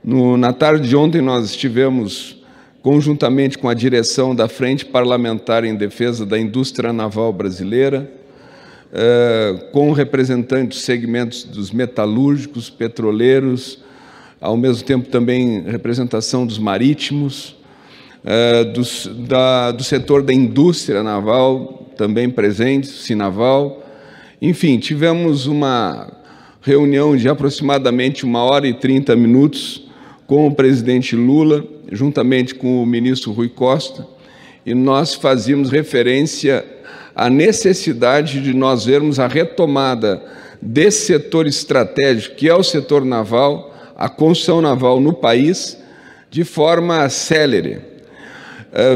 Na tarde de ontem, nós estivemos, conjuntamente com a direção da Frente Parlamentar em Defesa da Indústria Naval Brasileira, com representantes dos segmentos dos metalúrgicos, petroleiros, ao mesmo tempo também representação dos marítimos, do setor da indústria naval, também presentes, Sinaval. Enfim, tivemos uma reunião de aproximadamente 1h30 com o presidente Lula, juntamente com o ministro Rui Costa, e nós fazíamos referência à necessidade de nós vermos a retomada desse setor estratégico, que é o setor naval, a construção naval no país, de forma célere.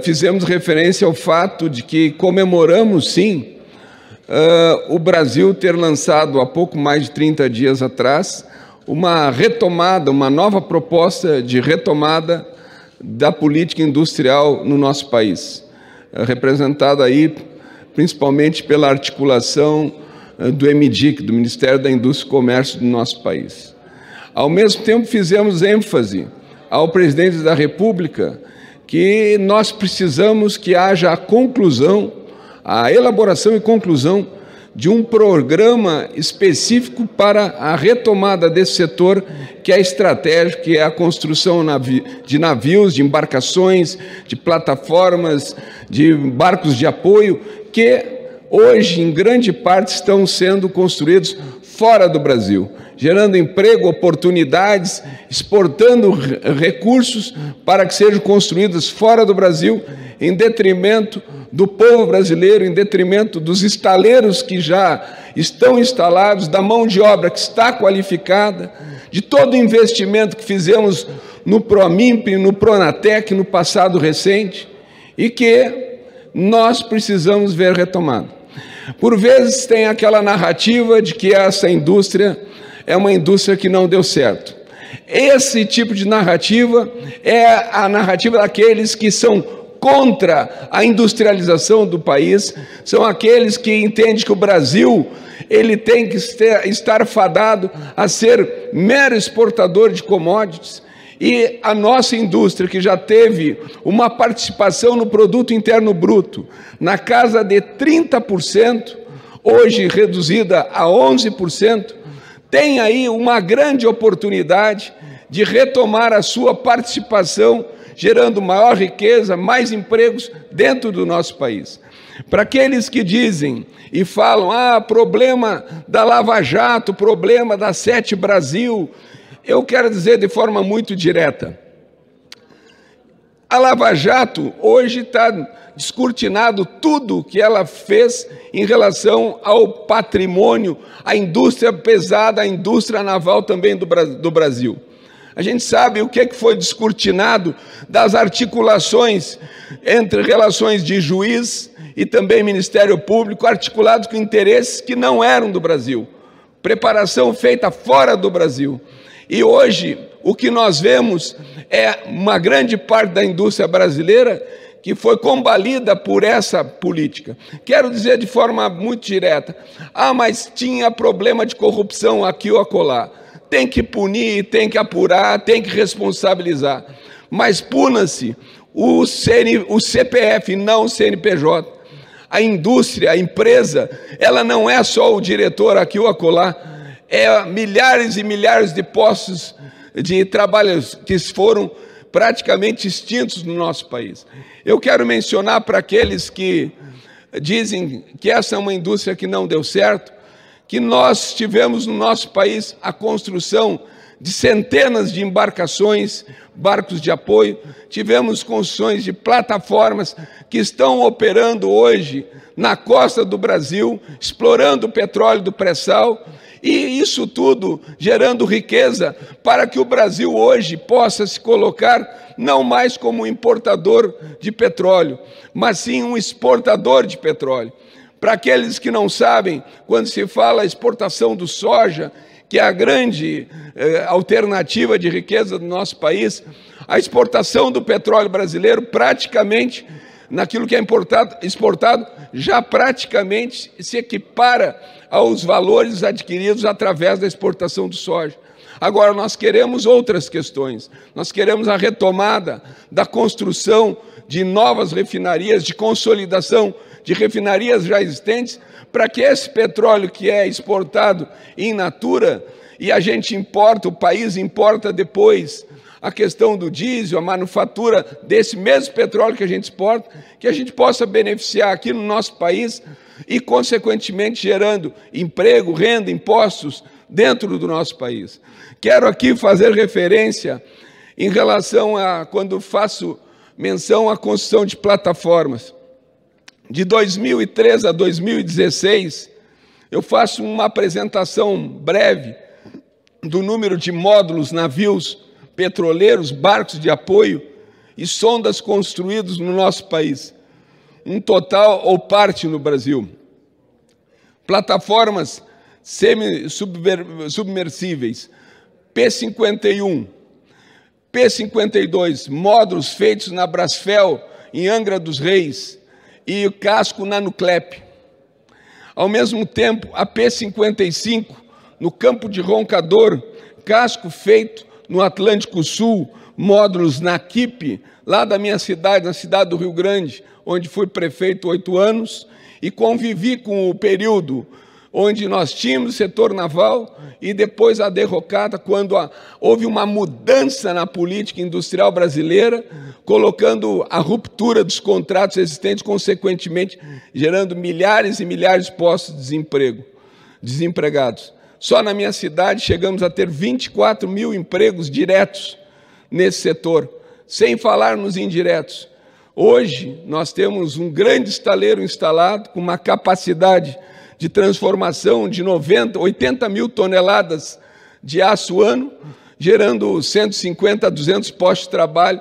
Fizemos referência ao fato de que comemoramos, sim, o Brasil ter lançado, há pouco mais de 30 dias atrás, uma retomada, uma nova proposta de retomada da política industrial no nosso país, representada aí principalmente pela articulação do MDIC, do Ministério da Indústria e Comércio do nosso país. Ao mesmo tempo, fizemos ênfase ao presidente da República que nós precisamos que haja a conclusão, a elaboração e conclusão de um programa específico para a retomada desse setor que é estratégico, que é a construção de navios, de embarcações, de plataformas, de barcos de apoio, que hoje, em grande parte, estão sendo construídos fora do Brasil, gerando emprego, oportunidades, exportando recursos para que sejam construídos fora do Brasil, em detrimento do povo brasileiro, em detrimento dos estaleiros que já estão instalados, da mão de obra que está qualificada, de todo o investimento que fizemos no PROMIMP, no PRONATEC, no passado recente, e que nós precisamos ver retomado. Por vezes tem aquela narrativa de que essa indústria é uma indústria que não deu certo. Esse tipo de narrativa é a narrativa daqueles que são contra a industrialização do país, são aqueles que entendem que o Brasil ele tem que estar fadado a ser mero exportador de commodities, e a nossa indústria, que já teve uma participação no produto interno bruto na casa de 30%, hoje reduzida a 11%, tem aí uma grande oportunidade de retomar a sua participação, gerando maior riqueza, mais empregos dentro do nosso país. Para aqueles que dizem e falam, problema da Lava Jato, problema da Sete Brasil, eu quero dizer de forma muito direta, a Lava Jato hoje está descortinado tudo que ela fez em relação ao patrimônio, à indústria pesada, à indústria naval também do Brasil. A gente sabe o que foi descortinado das articulações entre relações de juiz e também Ministério Público, articulados com interesses que não eram do Brasil, preparação feita fora do Brasil. E hoje o que nós vemos é uma grande parte da indústria brasileira que foi combalida por essa política. Quero dizer de forma muito direta, mas tinha problema de corrupção aqui ou acolá. Tem que punir, tem que apurar, tem que responsabilizar. Mas puna-se o CPF, não o CNPJ. A indústria, a empresa, ela não é só o diretor aqui ou acolá, é milhares e milhares de postos de trabalho que foram praticamente extintos no nosso país. Eu quero mencionar para aqueles que dizem que essa é uma indústria que não deu certo, que nós tivemos no nosso país a construção de centenas de embarcações, barcos de apoio, tivemos construções de plataformas que estão operando hoje na costa do Brasil, explorando o petróleo do pré-sal, e isso tudo gerando riqueza para que o Brasil hoje possa se colocar não mais como um importador de petróleo, mas sim um exportador de petróleo. Para aqueles que não sabem, quando se fala exportação do soja, que é a grande alternativa de riqueza do nosso país, a exportação do petróleo brasileiro praticamente, naquilo que é exportado, já praticamente se equipara aos valores adquiridos através da exportação do soja. Agora, nós queremos outras questões. Nós queremos a retomada da construção de novas refinarias, de consolidação de refinarias já existentes, para que esse petróleo que é exportado in natura, e a gente importa, o país importa depois a questão do diesel, a manufatura desse mesmo petróleo que a gente exporta, que a gente possa beneficiar aqui no nosso país e, consequentemente, gerando emprego, renda, impostos dentro do nosso país. Quero aqui fazer referência em relação a, quando faço menção à construção de plataformas. De 2003 a 2016, eu faço uma apresentação breve do número de módulos, navios petroleiros, barcos de apoio e sondas construídos no nosso país. Um total ou parte no Brasil. Plataformas semi-submersíveis, P-51, P-52, módulos feitos na Brasfel, em Angra dos Reis, e o casco na Nuclep. Ao mesmo tempo, a P-55, no campo de Roncador, casco feito no Atlântico Sul, módulos na Equipe, lá da minha cidade, na cidade do Rio Grande, onde fui prefeito 8 anos, e convivi com o período onde nós tínhamos o setor naval e depois a derrocada, quando houve uma mudança na política industrial brasileira, colocando a ruptura dos contratos existentes, consequentemente gerando milhares e milhares de postos de desemprego, desempregados. Só na minha cidade chegamos a ter 24 mil empregos diretos nesse setor, sem falar nos indiretos. Hoje, nós temos um grande estaleiro instalado, com uma capacidade de transformação de 80 mil toneladas de aço ano, gerando 150 a 200 postos de trabalho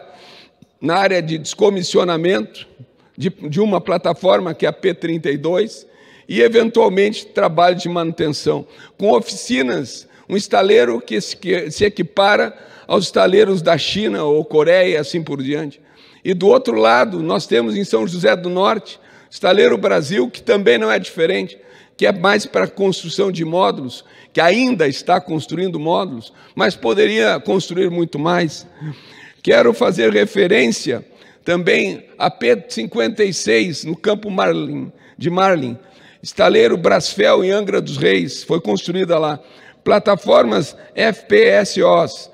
na área de descomissionamento de uma plataforma, que é a P-32, e, eventualmente, trabalho de manutenção, com oficinas, um estaleiro que se equipara aos estaleiros da China ou Coreia, assim por diante. E, do outro lado, nós temos em São José do Norte, Estaleiro Brasil, que também não é diferente, que é mais para a construção de módulos, que ainda está construindo módulos, mas poderia construir muito mais. Quero fazer referência também a P-56, no campo de Marlim, estaleiro Brasfel, em Angra dos Reis, foi construída lá. Plataformas FPSOs,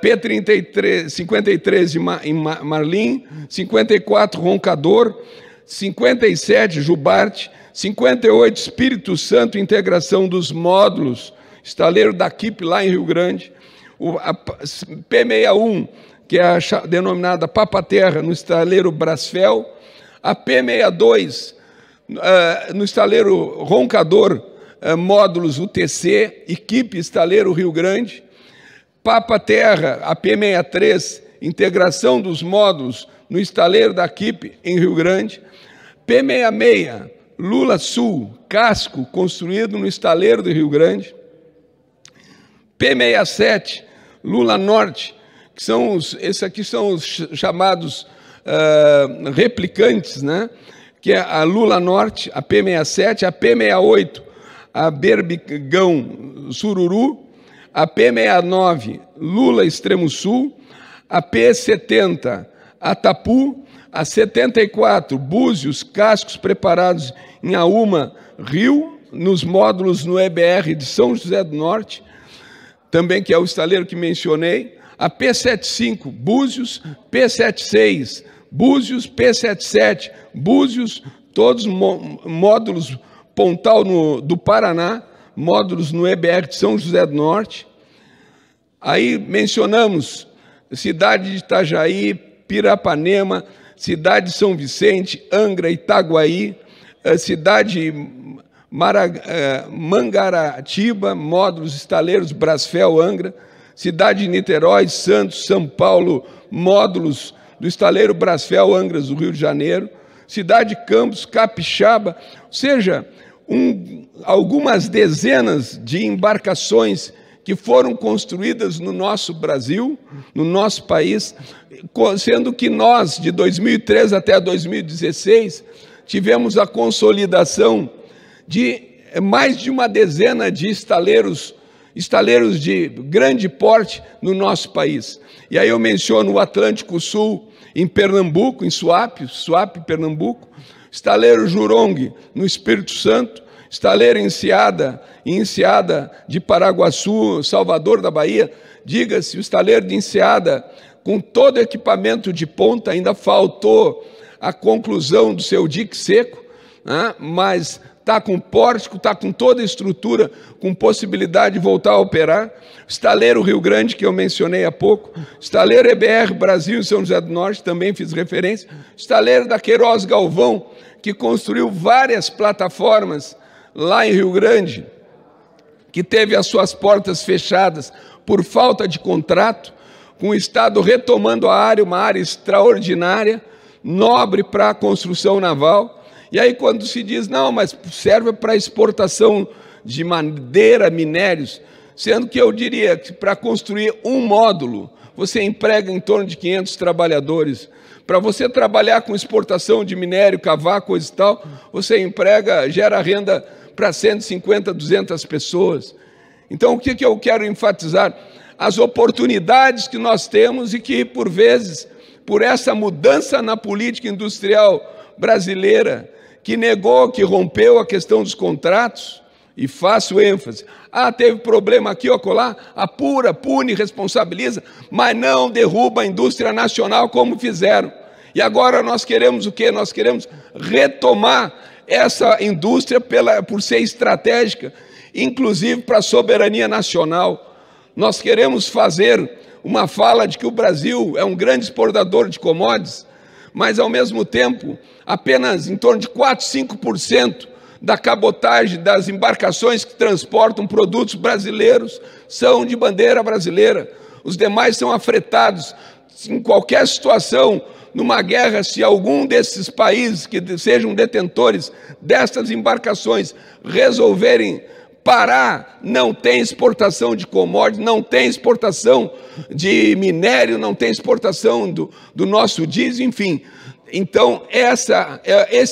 P-53 em Marlim, 54 Roncador, 57 Jubarte, 58 Espírito Santo, integração dos módulos, estaleiro da Equipe lá em Rio Grande, a P-61, que é a denominada Papa-Terra, no estaleiro Brasfel, a P-62, no estaleiro Roncador, módulos UTC, Equipe estaleiro Rio Grande, Papa-Terra, a P-63, integração dos módulos no estaleiro da Equipe em Rio Grande, P-66, Lula Sul, casco construído no estaleiro do Rio Grande, P-67, Lula Norte, que são esses aqui são os chamados replicantes, né? Que é a Lula Norte, a P-67, a P-68, a Berbigão Sururu, a P-69, Lula Extremo Sul, a P-70, Atapu, a 74, Búzios, cascos preparados em Aúma, Rio, nos módulos no EBR de São José do Norte, também que é o estaleiro que mencionei, a P-75, Búzios, P-76, Búzios, P-77, Búzios, todos módulos Pontal do Paraná, módulos no EBR de São José do Norte. Aí mencionamos cidade de Itajaí, Pirapanema, cidade de São Vicente, Angra, Itaguaí, cidade Mangaratiba, módulos estaleiros Brasfel, Angra, cidade de Niterói, Santos, São Paulo, módulos do estaleiro Brasfel, Angra, do Rio de Janeiro, cidade de Campos, Capixaba, ou seja, algumas dezenas de embarcações que foram construídas no nosso Brasil, no nosso país, sendo que nós, de 2013 até 2016, tivemos a consolidação de mais de uma dezena de estaleiros estaleiros de grande porte no nosso país. E aí eu menciono o Atlântico Sul, em Pernambuco, em Suape, Pernambuco, estaleiro Jurong, no Espírito Santo, estaleiro Enseada de Paraguaçu, Salvador da Bahia. Diga-se, o estaleiro de Enseada, com todo equipamento de ponta, ainda faltou a conclusão do seu dique seco, né? Mas está com pórtico, está com toda a estrutura, com possibilidade de voltar a operar. Estaleiro Rio Grande, que eu mencionei há pouco. Estaleiro EBR Brasil, em São José do Norte, também fiz referência. Estaleiro da Queiroz Galvão, que construiu várias plataformas lá em Rio Grande, que teve as suas portas fechadas por falta de contrato, com o Estado retomando a área, uma área extraordinária, nobre para a construção naval. E aí quando se diz, não, mas serve para exportação de madeira, minérios, sendo que eu diria que para construir um módulo, você emprega em torno de 500 trabalhadores. Para você trabalhar com exportação de minério, cavar, coisa e tal, você gera renda para 150, 200 pessoas. Então, o que eu quero enfatizar? As oportunidades que nós temos e que, por vezes, por essa mudança na política industrial brasileira, que negou, que rompeu a questão dos contratos, e faço ênfase, teve problema aqui ou acolá, apura, pune, responsabiliza, mas não derruba a indústria nacional como fizeram. E agora nós queremos o quê? Nós queremos retomar essa indústria por ser estratégica, inclusive para a soberania nacional. Nós queremos fazer uma fala de que o Brasil é um grande exportador de commodities, mas, ao mesmo tempo, apenas em torno de 4, 5% da cabotagem das embarcações que transportam produtos brasileiros são de bandeira brasileira. Os demais são afretados. Em qualquer situação, numa guerra, se algum desses países que sejam detentores dessas embarcações resolverem parar, não tem exportação de commodities, não tem exportação de minério, não tem exportação do nosso diesel, enfim. Então, esse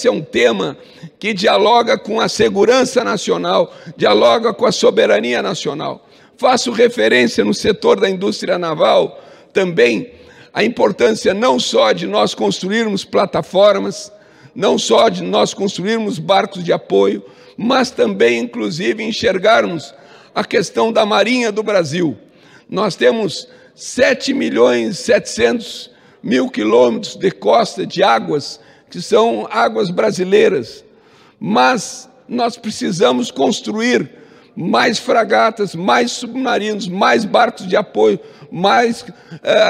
é um tema que dialoga com a segurança nacional, dialoga com a soberania nacional. Faço referência no setor da indústria naval também a importância não só de nós construirmos plataformas, não só de nós construirmos barcos de apoio, mas também, inclusive, enxergarmos a questão da Marinha do Brasil. Nós temos 7.700.000 quilômetros de costa, de águas, que são águas brasileiras, mas nós precisamos construir mais fragatas, mais submarinos, mais barcos de apoio, mais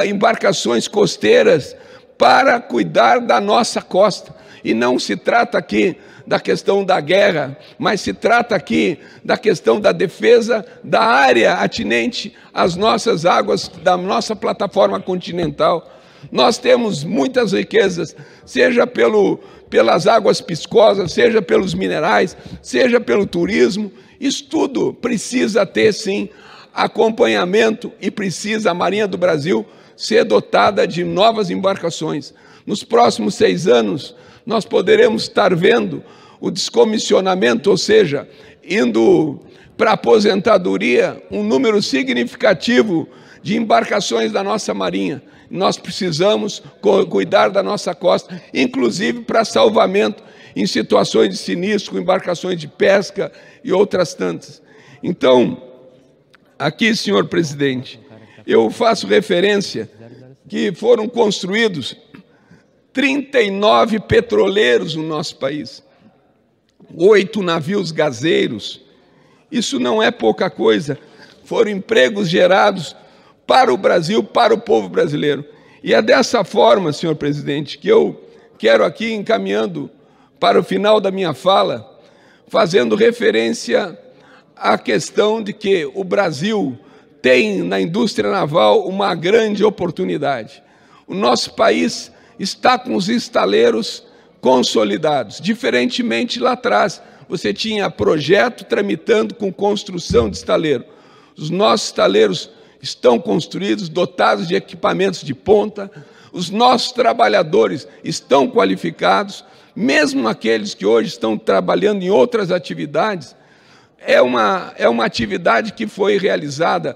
embarcações costeiras para cuidar da nossa costa. E não se trata aqui da questão da guerra, mas se trata aqui da questão da defesa da área atinente às nossas águas, da nossa plataforma continental. Nós temos muitas riquezas, seja pelas águas piscosas, seja pelos minerais, seja pelo turismo. Isso tudo precisa ter, sim, acompanhamento e precisa a Marinha do Brasil ser dotada de novas embarcações. Nos próximos 6 anos, nós poderemos estar vendo o descomissionamento, ou seja, indo para a aposentadoria um número significativo de embarcações da nossa Marinha. Nós precisamos cuidar da nossa costa, inclusive para salvamento em situações de sinistro, com embarcações de pesca e outras tantas. Então, aqui, senhor presidente, eu faço referência que foram construídos 39 petroleiros no nosso país, 8 navios gazeiros. Isso não é pouca coisa. Foram empregos gerados para o Brasil, para o povo brasileiro. E é dessa forma, senhor presidente, que eu quero aqui, encaminhando para o final da minha fala, fazendo referência à questão de que o Brasil tem na indústria naval uma grande oportunidade. O nosso país está com os estaleiros consolidados. Diferentemente lá atrás, você tinha projeto tramitando com construção de estaleiro. Os nossos estaleiros estão construídos, dotados de equipamentos de ponta, os nossos trabalhadores estão qualificados, mesmo aqueles que hoje estão trabalhando em outras atividades, é uma atividade que foi realizada,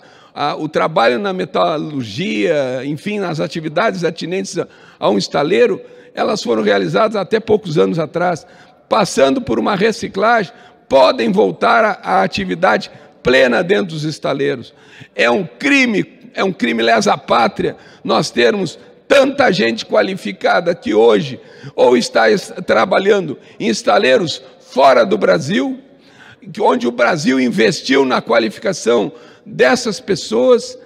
o trabalho na metalurgia, enfim, nas atividades atinentes a um estaleiro, elas foram realizadas até poucos anos atrás. Passando por uma reciclagem, podem voltar à atividade plena dentro dos estaleiros. É um crime lesa pátria nós termos tanta gente qualificada que hoje ou está trabalhando em estaleiros fora do Brasil, onde o Brasil investiu na qualificação dessas pessoas,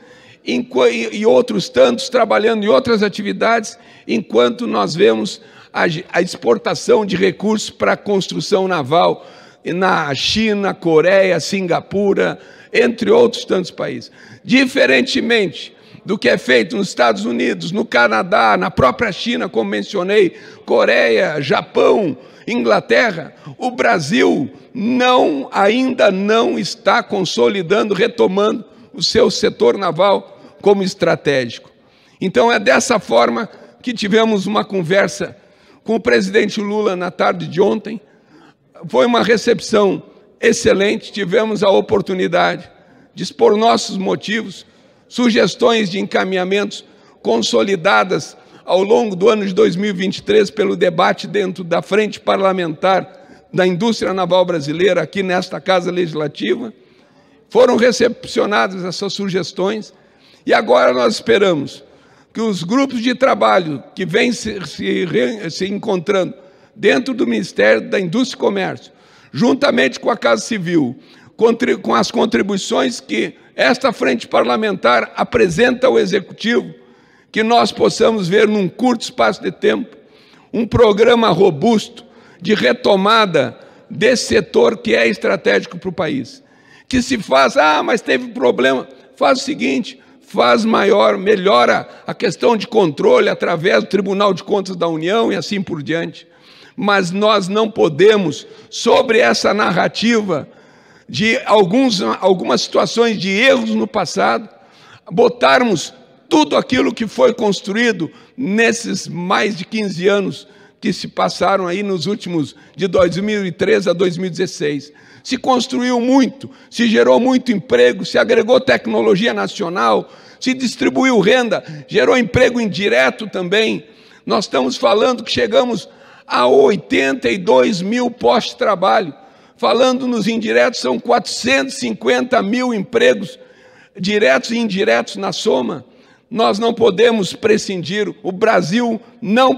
e outros tantos trabalhando em outras atividades, enquanto nós vemos a exportação de recursos para a construção naval na China, Coreia, Singapura, entre outros tantos países. Diferentemente do que é feito nos Estados Unidos, no Canadá, na própria China, como mencionei, Coreia, Japão, Inglaterra, o Brasil ainda não está consolidando, retomando o seu setor naval como estratégico. Então é dessa forma que tivemos uma conversa com o presidente Lula na tarde de ontem. Foi uma recepção excelente, tivemos a oportunidade de expor nossos motivos, sugestões de encaminhamentos consolidadas ao longo do ano de 2023 pelo debate dentro da Frente Parlamentar da Indústria Naval Brasileira, aqui nesta Casa Legislativa. Foram recepcionadas essas sugestões e agora nós esperamos que os grupos de trabalho que vêm se encontrando dentro do Ministério da Indústria e Comércio, juntamente com a Casa Civil, com as contribuições que esta frente parlamentar apresenta ao Executivo, que nós possamos ver num curto espaço de tempo um programa robusto de retomada desse setor que é estratégico para o país. Que se faz, mas teve problema, faz o seguinte, melhora a questão de controle através do Tribunal de Contas da União e assim por diante. Mas nós não podemos, sobre essa narrativa de algumas situações de erros no passado, botarmos tudo aquilo que foi construído nesses mais de 15 anos que se passaram aí nos últimos, de 2013 a 2016. Se construiu muito, se gerou muito emprego, se agregou tecnologia nacional, se distribuiu renda, gerou emprego indireto também. Nós estamos falando que chegamos a 82 mil postos de trabalho. Falando nos indiretos, são 450 mil empregos diretos e indiretos na soma. Nós não podemos prescindir, o Brasil não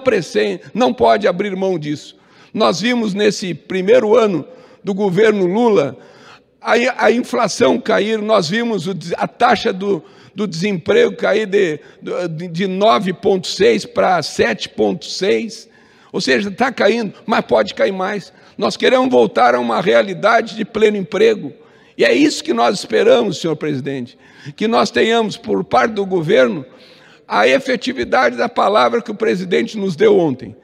pode abrir mão disso. Nós vimos nesse primeiro ano do governo Lula a inflação cair, nós vimos a taxa do desemprego cair de 9,6 para 7,6, ou seja, está caindo, mas pode cair mais. Nós queremos voltar a uma realidade de pleno emprego. E é isso que nós esperamos, senhor presidente, que nós tenhamos, por parte do governo, a efetividade da palavra que o presidente nos deu ontem.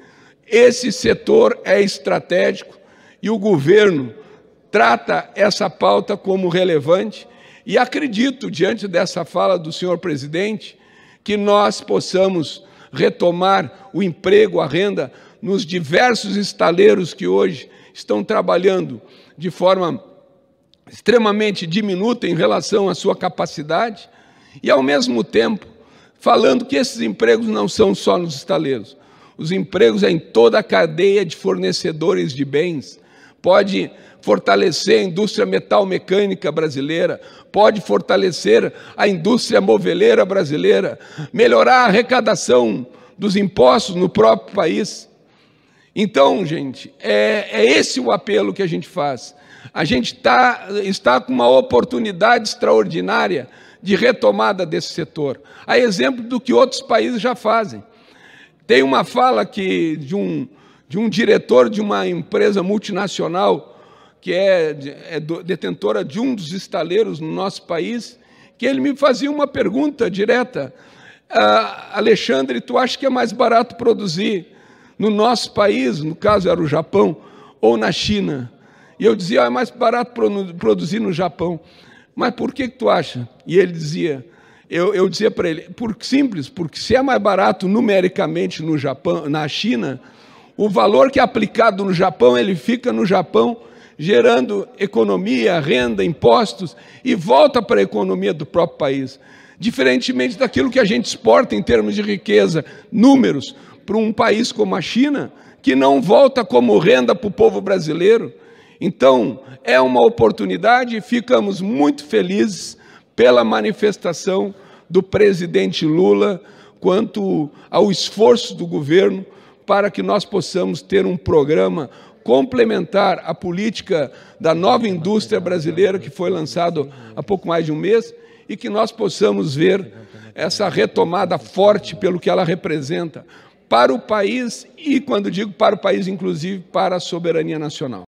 Esse setor é estratégico e o governo trata essa pauta como relevante e acredito, diante dessa fala do senhor presidente, que nós possamos retomar o emprego, a renda, nos diversos estaleiros que hoje estão trabalhando de forma extremamente diminuta em relação à sua capacidade e, ao mesmo tempo, falando que esses empregos não são só nos estaleiros. Os empregos é em toda a cadeia de fornecedores de bens. Pode fortalecer a indústria metal-mecânica brasileira, pode fortalecer a indústria moveleira brasileira, melhorar a arrecadação dos impostos no próprio país. Então, gente, é esse o apelo que a gente faz. A gente está com uma oportunidade extraordinária de retomada desse setor, a exemplo do que outros países já fazem. Tem uma fala de um diretor de uma empresa multinacional, que é detentora de um dos estaleiros no nosso país, que ele me fazia uma pergunta direta: Alexandre, tu acha que é mais barato produzir no nosso país, no caso era o Japão, ou na China? E eu dizia, é mais barato produzir no Japão. Mas por que tu acha? E ele dizia, eu dizia para ele, simples, porque se é mais barato numericamente no Japão, na China, o valor que é aplicado no Japão, ele fica no Japão, gerando economia, renda, impostos, e volta para a economia do próprio país. Diferentemente daquilo que a gente exporta em termos de riqueza, números, para um país como a China, que não volta como renda para o povo brasileiro. Então, é uma oportunidade e ficamos muito felizes pela manifestação do presidente Lula quanto ao esforço do governo para que nós possamos ter um programa complementar à política da nova indústria brasileira, que foi lançado há pouco mais de um mês, e que nós possamos ver essa retomada forte pelo que ela representa para o país e, quando digo para o país, inclusive para a soberania nacional.